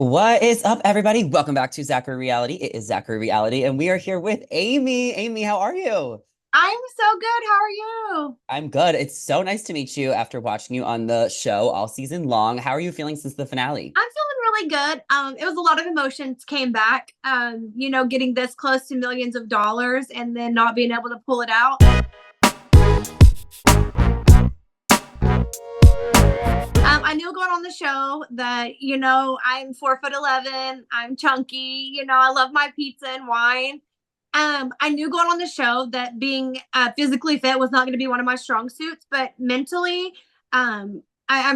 What is up, everybody? Welcome back to Zachary Reality. It is Zachary Reality, and we are here with Amy. Amy, how are you? I'm so good. How are you? I'm good. It's so nice to meet you after watching you on the show all season long. How are you feeling since the finale? I'm feeling really good. It was a lot of emotions came back. Getting this close to millions of dollars and then not being able to pull it out. I knew going on the show that, I'm 4'11". I'm chunky. I love my pizza and wine. I knew going on the show that being physically fit was not going to be one of my strong suits, but mentally, I'm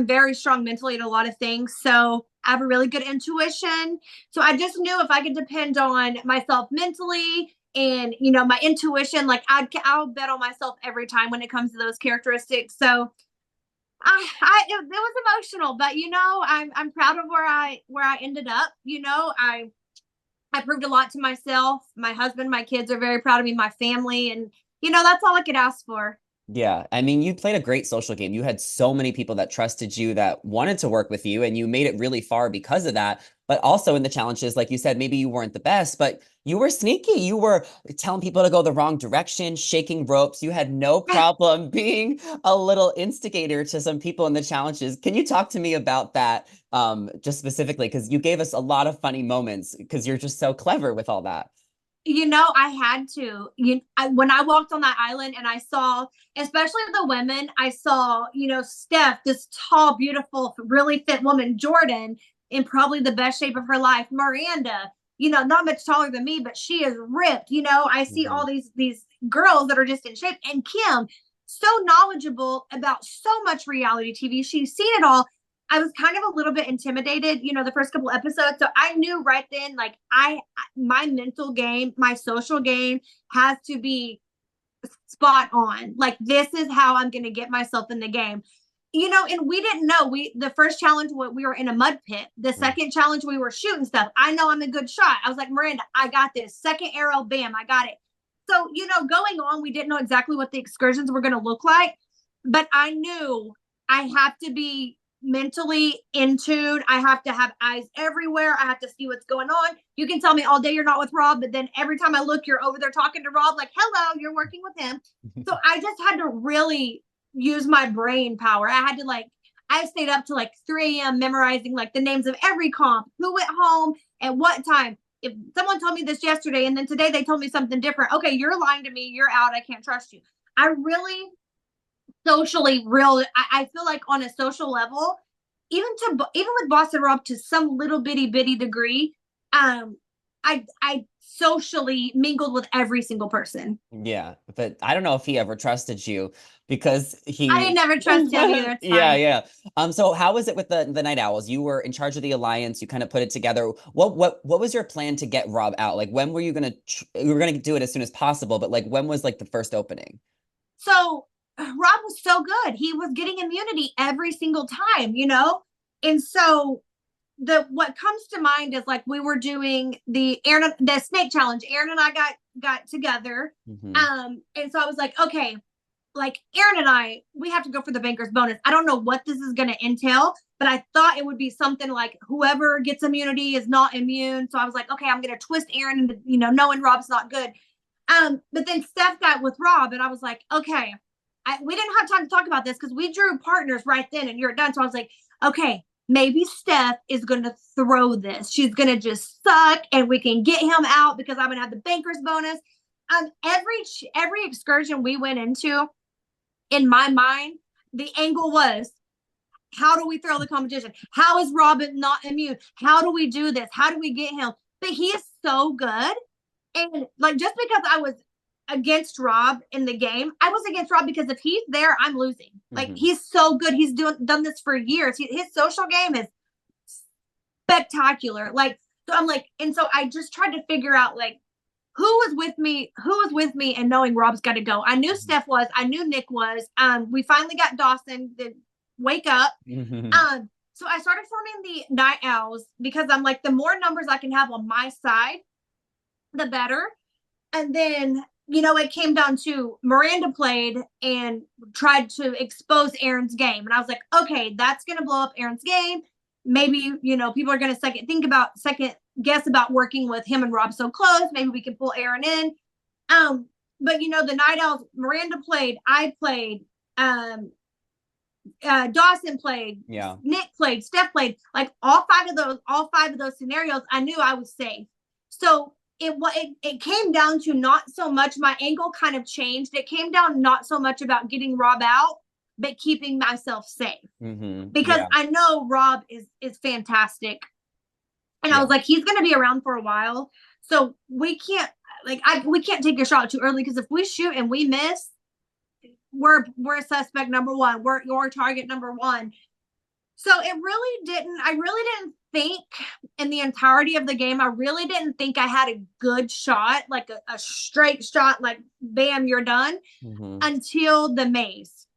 very strong mentally in a lot of things. So I have a really good intuition. So I just knew if I could depend on myself mentally and my intuition, like I'll bet on myself every time when it comes to those characteristics. So it was emotional, but I'm proud of where I ended up. I proved a lot to myself. My husband, my kids are very proud of me, my family, and that's all I could ask for. Yeah, I mean, you played a great social game. You had so many people that trusted you that wanted to work with you, and you made it really far because of that. But also in the challenges, like you said, maybe you weren't the best, but you were sneaky. You were telling people to go the wrong direction, shaking ropes. You had no problem being a little instigator to some people in the challenges. Can you talk to me about that, just specifically? Because you gave us a lot of funny moments because you're just so clever with all that. I had to. When I walked on that island and I saw, especially the women, I saw, Steph, this tall, beautiful, really fit woman, Jordan, in probably the best shape of her life, Miranda, not much taller than me, but she is ripped. I see Mhm. all these girls that are just in shape, and Kim, so knowledgeable about so much reality TV. She's seen it all. I was kind of a little bit intimidated, the first couple episodes. So I knew right then, like my mental game, my social game has to be spot on. Like this is how I'm going to get myself in the game. And we didn't know. The first challenge we were in a mud pit. The second challenge we were shooting stuff. I know I'm a good shot. I was like, Miranda, I got this. Second arrow, bam, I got it. So, going on, we didn't know exactly what the excursions were going to look like, but I knew I have to be mentally in tune. I have to have eyes everywhere. I have to see what's going on. You can tell me all day you're not with Rob, but then every time I look, you're over there talking to Rob, like, hello, you're working with him. So I just had to really use my brain power. I stayed up to like 3 a.m. memorizing like the names of every comp, who went home at what time. If someone told me this yesterday and then today they told me something different, okay, you're lying to me. You're out. I can't trust you. I really socially real. I feel like on a social level, even with Boston Rob to some little bitty degree, um, I socially mingled with every single person. Yeah, but I don't know if he ever trusted you because I didn't he ever trust him either. It's yeah, fine. yeah. So how was it with the Night Owls? You were in charge of the alliance, you kind of put it together. What was your plan to get Rob out? Like when were you gonna you were gonna do it as soon as possible, but like when was like the first opening? So Rob was so good. He was getting immunity every single time. And so the what comes to mind is like we were doing the snake challenge. Aaron and I got together. Hmm. And so I was like, okay, like Aaron and I, we have to go for the banker's bonus. I don't know what this is gonna entail, but I thought it would be something like whoever gets immunity is not immune. So I was like, okay, I'm gonna twist Aaron into, knowing Rob's not good. But then Steph got with Rob, and I was like, okay, we didn't have time to talk about this because we drew partners right then and you're done. So I was like, okay, maybe Steph is going to throw this. She's going to just suck and we can get him out because I'm going to have the banker's bonus. Every excursion we went into, in my mind, the angle was how do we throw the competition? How is Robin not immune? How do we do this? How do we get him? But he is so good. And like just because I was against Rob in the game, I was against Rob because if he's there, I'm losing. Like Hmm. he's so good. He's done this for years. His social game is spectacular. Like so, I'm like, and so I just tried to figure out like who was with me, and knowing Rob's got to go. I knew Steph was. I knew Nick was. We finally got Dawson to wake up. Hmm. So I started forming the night owls because I'm like, the more numbers I can have on my side, the better. And then, it came down to Miranda played and tried to expose Aaron's game. And I was like, okay, that's going to blow up Aaron's game. maybe, people are going to second guess about working with him and Rob so close. Maybe we can pull Aaron in. But the Night Owls, Miranda played, I played, Dawson played, Yeah. Nick played, Steph played, like all five of those scenarios, I knew I was safe. So it came down to not so much, my angle kind of changed. It came down not so much about getting Rob out, but keeping myself safe. Because Yeah. I know Rob is fantastic. And I was like, he's going to be around for a while. So we can't we can't take a shot too early, because if we shoot and we miss, we're suspect number one. We're your target number one. So I really didn't think in the entirety of the game, I really didn't think I had a good shot, like a straight shot, like bam, you're done, until the maze.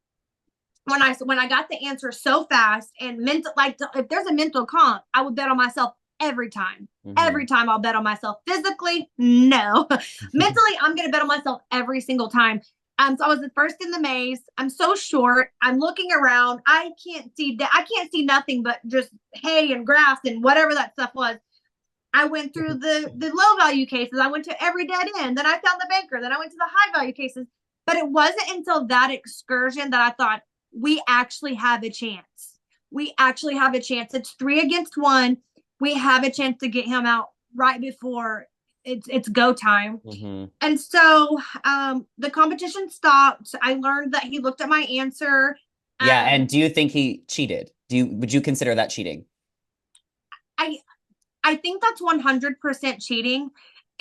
When I got the answer so fast and mental, like if there's a mental comp, I would bet on myself every time. Every time I'll bet on myself. Physically, no. Mentally, I'm going to bet on myself every single time. So I was the first in the maze. I'm so short. I'm looking around. I can't see nothing but just hay and grass and whatever that stuff was. I went through the low value cases. I went to every dead end. Then I found the banker. Then I went to the high value cases. But it wasn't until that excursion that I thought, we actually have a chance. We actually have a chance. It's 3 against 1. We have a chance to get him out right before it's go time. And so the competition stopped. I learned that he looked at my answer. Yeah. And do you think he cheated? Would you consider that cheating? I think that's 100% cheating.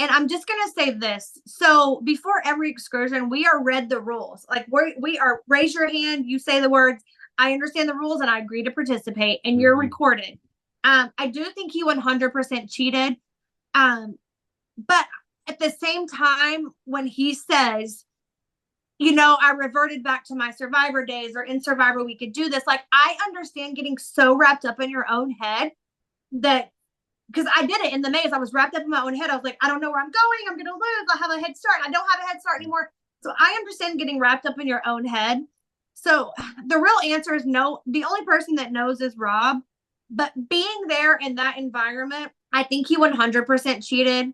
And I'm just going to say this. So before every excursion, we are read the rules. Like we are, raise your hand, you say the words, I understand the rules and I agree to participate, and you're recorded. I do think he 100% cheated. But at the same time, when he says, I reverted back to my Survivor days, or in Survivor, we could do this. Like, I understand getting so wrapped up in your own head that, because I did it in the maze. I was wrapped up in my own head. I was like, I don't know where I'm going. I'm going to lose. I have a head start. I don't have a head start anymore. So I understand getting wrapped up in your own head. So the real answer is no. The only person that knows is Rob. But being there in that environment, I think he 100% cheated.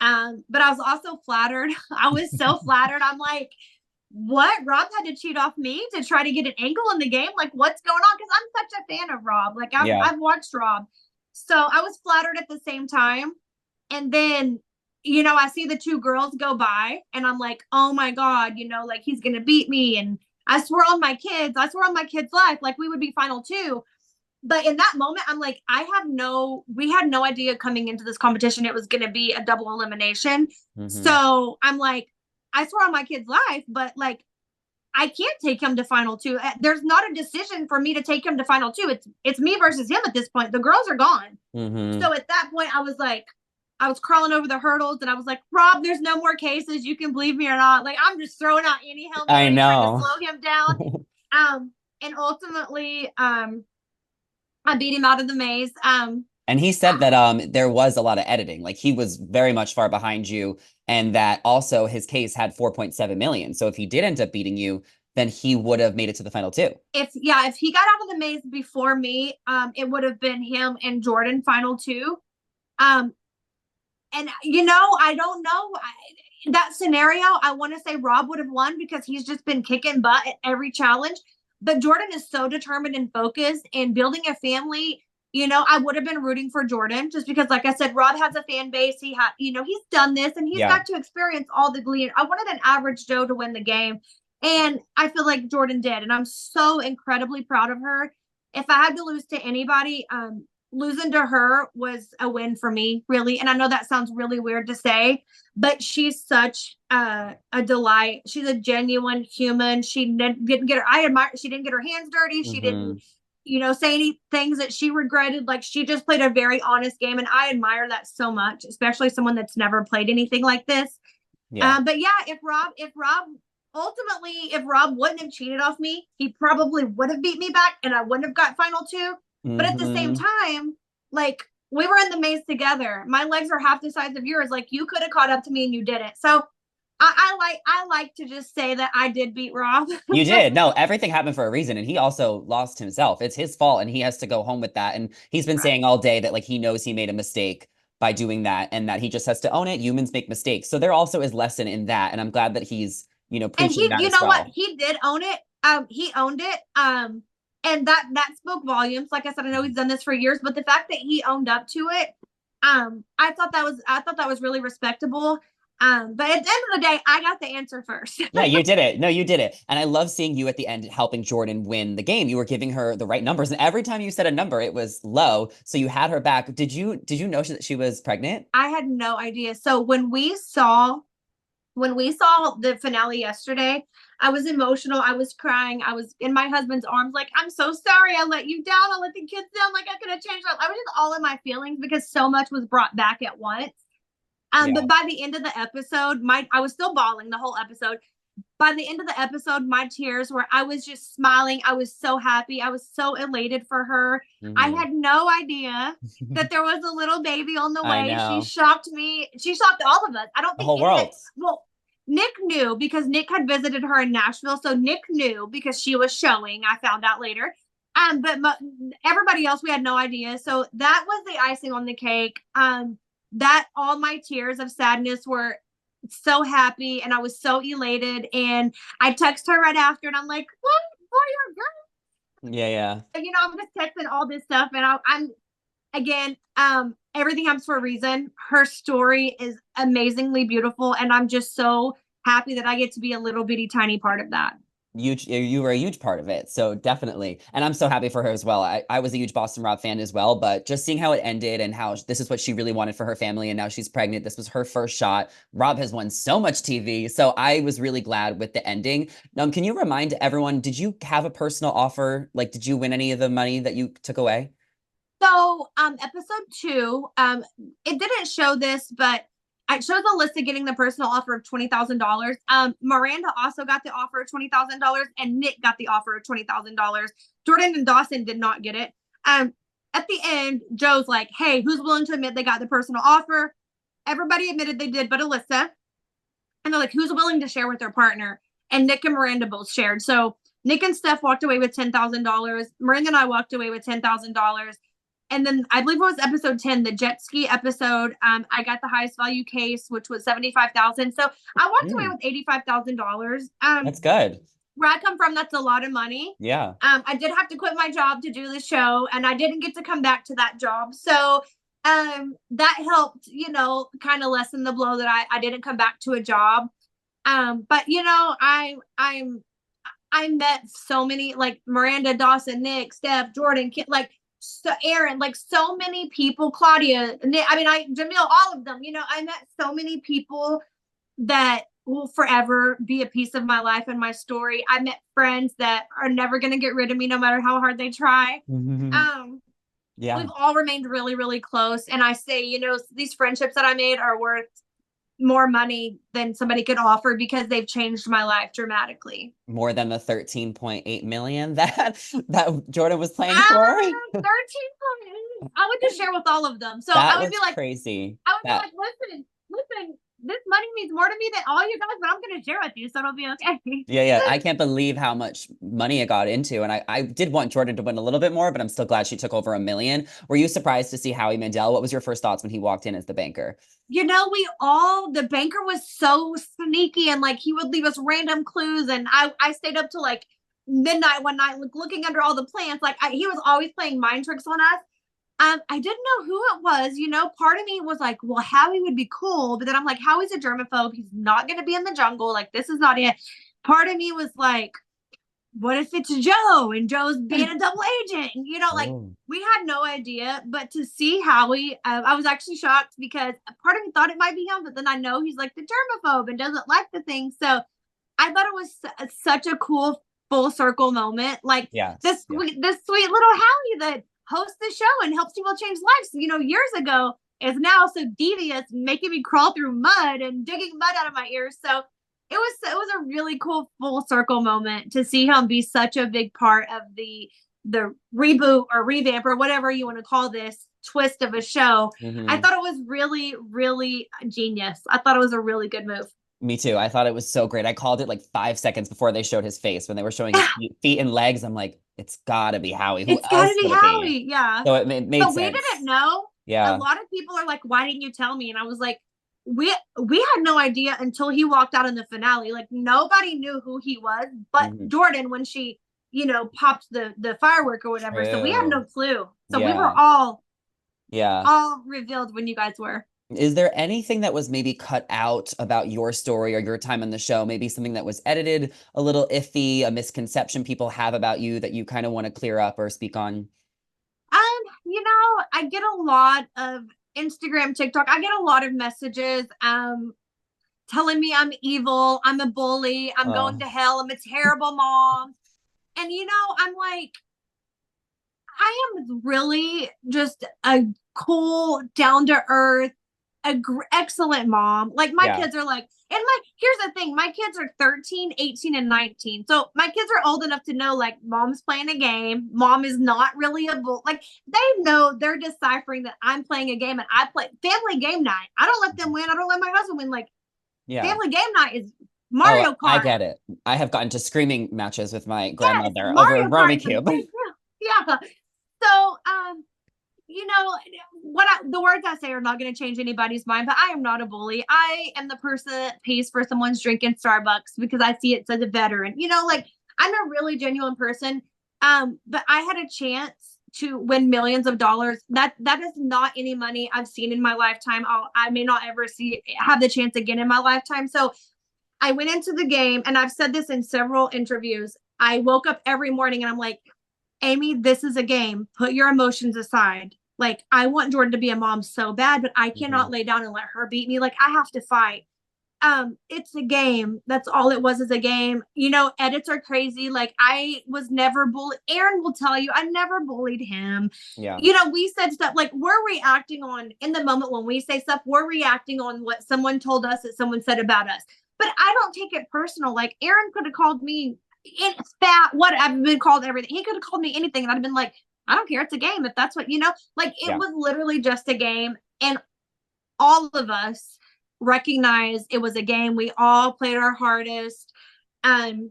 But I was also flattered. I was so flattered. I'm like, what? Rob had to cheat off me to try to get an angle in the game? Like, what's going on? Because I'm such a fan of Rob. Like, I've watched Rob. So I was flattered at the same time. And then, I see the 2 girls go by and I'm like, oh my God, like he's going to beat me. And I swear on my kids' life, like we would be final 2. But in that moment, I'm like, we had no idea coming into this competition it was going to be a double elimination. So I'm like, I swear on my kid's life, but like, I can't take him to final 2. There's not a decision for me to take him to final 2. It's me versus him at this point. The girls are gone. So at that point, I was like, I was crawling over the hurdles and I was like, Rob, there's no more cases. You can believe me or not. Like, I'm just throwing out any Hail Mary trying to slow him down. And ultimately, I beat him out of the maze. And he said that there was a lot of editing. Like, he was very much far behind you, and that also his case had 4.7 million. So if he did end up beating you, then he would have made it to the final 2. If he got out of the maze before me, it would have been him and Jordan final 2. And I don't know. That scenario, I want to say Rob would have won because he's just been kicking butt at every challenge. But Jordan is so determined and focused and building a family. I would have been rooting for Jordan just because, like I said, Rob has a fan base. He had, he's done this and he's got to experience all the glee. I wanted an average Joe to win the game. And I feel like Jordan did. And I'm so incredibly proud of her. If I had to lose to anybody, losing to her was a win for me, really. And I know that sounds really weird to say, but she's such a delight. She's a genuine human. She didn't get she didn't get her hands dirty. She didn't, say any things that she regretted. Like, she just played a very honest game. And I admire that so much, especially someone that's never played anything like this. But yeah, if Rob wouldn't have cheated off me, he probably would have beat me back and I wouldn't have got final 2. But at the same time, like, we were in the maze together. My legs are half the size of yours. Like, you could have caught up to me and you didn't. So I like to just say that I did beat Rob. You did. No, everything happened for a reason. And he also lost himself. It's his fault. And he has to go home with that. And he's been saying Right. all day that like he knows he made a mistake by doing that and that he just has to own it. Humans make mistakes. So there also is lesson in that. And I'm glad that he's, And preaching that you as know what? well. He did own it. He owned it. And that spoke volumes. Like I said, I know he's done this for years, but the fact that he owned up to it, I thought that was really respectable. But at the end of the day, I got the answer first. Yeah, you did it. No, you did it. And I love seeing you at the end helping Jordan win the game. You were giving her the right numbers. And every time you said a number, it was low. So you had her back. Did you know that she was pregnant? I had no idea. So when we saw the finale yesterday, I was emotional. I was crying. I was in my husband's arms, like, I'm so sorry I let you down. I let the kids down. Like, I could have changed. I was just all in my feelings because so much was brought back at once. Yeah. But by the end of the episode, I was still bawling the whole episode. By the end of the episode, my tears were, I was just smiling. I was so happy. I was so elated for her. I Hmm. had no idea that there was a little baby on the I way. She know. shocked me. She shocked all of us. I don't The think whole any of it, world. well, Nick knew because Nick had visited her in Nashville. So Nick knew because she was showing. I found out later. But everybody else, we had no idea. So that was the icing on the cake. That all my tears of sadness were so happy and I was so elated. And I text her right after and I'm like, what for your Yeah, yeah. girl? I'm just texting all this stuff and I'm again, everything happens for a reason. Her story is amazingly beautiful and I'm just so happy that I get to be a little bitty tiny part of that. You were a huge part of it. So definitely. And I'm so happy for her as well. I was a huge Boston Rob fan as well, but just seeing how it ended and how this is what she really wanted for her family. And now she's pregnant. This was her first shot. Rob has won so much TV. So I was really glad with the ending. Can you remind everyone, did you have a personal offer? Like, did you win any of the money that you took away? So, episode two, it didn't show this, but it shows Alyssa getting the personal offer of $20,000. Miranda also got the offer of $20,000, and Nick got the offer of $20,000. Jordan and Dawson did not get it. At the end, Joe's like, "Hey, who's willing to admit they got the personal offer?" Everybody admitted they did, but Alyssa. And they're like, "Who's willing to share with their partner?" And Nick and Miranda both shared. So Nick and Steph walked away with $10,000. Miranda and I walked away with $10,000. And then I believe it was episode 10, the jet ski episode. I got the highest value case, which was 75,000. So I walked away Mm, with $85,000. that's good. Where I come from, that's a lot of money. Yeah. I did have to quit my job to do the show, and I didn't get to come back to that job. So that helped, kind of lessen the blow that I didn't come back to a job. But I met so many, like Miranda, Dawson, Nick, Steph, Jordan, like, so Aaron, like so many people, Claudia, Nick, Jamil, all of them. I met so many people that will forever be a piece of my life and my story. I met friends that are never going to get rid of me no matter how hard they try. Um, Yeah. we've all remained really, really close. And I say, these friendships that I made are worth more money than somebody could offer because they've changed my life dramatically. More than the 13.8 million that Jordan was playing for. 13. I would just share with all of them. So That was crazy. I would be That like, listen, this money means more to me than all you guys, but I'm gonna share with you, so it'll be okay. Yeah, yeah. I can't believe how much money it got into. And I did want Jordan to win a little bit more, but I'm still glad she took over 1 million. Were you surprised to see Howie Mandel? What was your first thoughts when he walked in as the banker? The banker was so sneaky and like he would leave us random clues. And I stayed up till like midnight one night, looking under all the plants. Like he was always playing mind tricks on us. I didn't know who it was. Part of me was like, well, Howie would be cool. But then I'm like, Howie's a germaphobe. He's not going to be in the jungle. Like, this is not it. Part of me was like, what if it's Joe and Joe's being a double agent? And, like Oh. we had no idea. But to see Howie, I was actually shocked because part of me thought it might be him. But then I know he's like the germaphobe and doesn't like the thing. So I thought it was such a cool full circle moment. Like Yeah. this Yeah. this sweet little Howie that hosts the show and helps people change lives, years ago is now so devious, making me crawl through mud and digging mud out of my ears. So it was a really cool full circle moment to see him be such a big part of the reboot or revamp or whatever you want to call this twist of a show. I Mhm. thought it was really, really genius. I thought it was a really good move. Me too. I thought it was so great. I called it like 5 seconds before they showed his face. When they were showing his feet and legs, I'm like, it's gotta be Howie. Who It's got to else be could it be? Howie. Yeah. So it made But we didn't sense. know. A Yeah. lot of people are like, "Why didn't you tell me?" And I was like, "We had no idea until he walked out in the finale. Like nobody knew who he was, but Hmm. Jordan when she, popped the firework or whatever. So we had no True. clue. So we were Yeah. Yeah. all revealed when you guys were. Is there anything that was maybe cut out about your story or your time on the show? Maybe something that was edited a little iffy, a misconception people have about you that you kind of want to clear up or speak on? I get a lot of Instagram, TikTok. I get a lot of messages telling me I'm evil, I'm a bully, I'm going Oh, to hell, I'm a terrible mom. And I'm like, I am really just a cool, down to earth, excellent mom. Like my yeah. kids are like, and here's the thing, my kids are 13, 18, and 19. So my kids are old enough to know like mom's playing a game. Mom is not really a bull. Like they know they're deciphering that I'm playing a game and I play family game night. I don't let them win. I don't let my husband win. Like Yeah. family game night is Oh, Mario I Kart. get it. I have gotten to screaming matches with my Yes, grandmother over a Mario Kart Rubik's is a Cube. big deal. Yeah. So, you know, the words I say are not going to change anybody's mind, but I am not a bully. I am the person that pays for someone's drink in Starbucks because I see it as a veteran. Like I'm a really genuine person. But I had a chance to win millions of dollars. That is not any money I've seen in my lifetime. I may not ever have the chance again in my lifetime. So I went into the game, and I've said this in several interviews. I woke up every morning and I'm like, Amy, this is a game. Put your emotions aside. Like, I want Jordan to be a mom so bad, but I Mhm. cannot lay down and let her beat me. Like, I have to fight. It's a game. That's all it was, is a game. Edits are crazy. Like, I was never bullied. Aaron will tell you, I never bullied him. Yeah. We said stuff like we're reacting on in the moment when we say stuff, we're reacting on what someone told us that someone said about us. But I don't take it personal. Like Aaron could have called me fat, what I've been called everything. He could have called me anything, and I'd have been like, I don't care. It's a game. If that's what like it Yeah. was literally just a game, and all of us recognized it was a game. We all played our hardest. Um,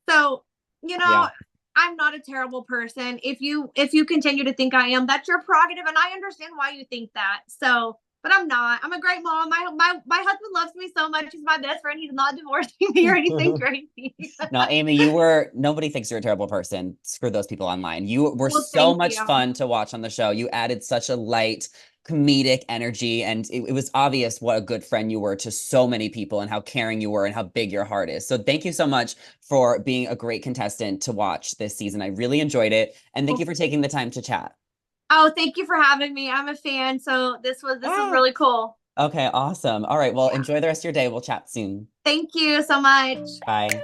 so you know, Yeah. I'm not a terrible person. If you continue to think I am, that's your prerogative, and I understand why you think that. So, but I'm not. I'm a great mom. My husband loves me so much. He's my best friend. He's not divorcing me or anything crazy. No, Amy, nobody thinks you're a terrible person. Screw those people online. You were Well, so thank much you. fun to watch on the show. You added such a light, comedic energy, and it was obvious what a good friend you were to so many people and how caring you were and how big your heart is. So thank you so much for being a great contestant to watch this season. I really enjoyed it. And thank you Well, for taking the time to chat. oh, thank you for having me. I'm a fan. So this was Ah, really cool. okay, awesome. All right, well, Yeah. enjoy the rest of your day. We'll chat soon. Thank you so much. Bye.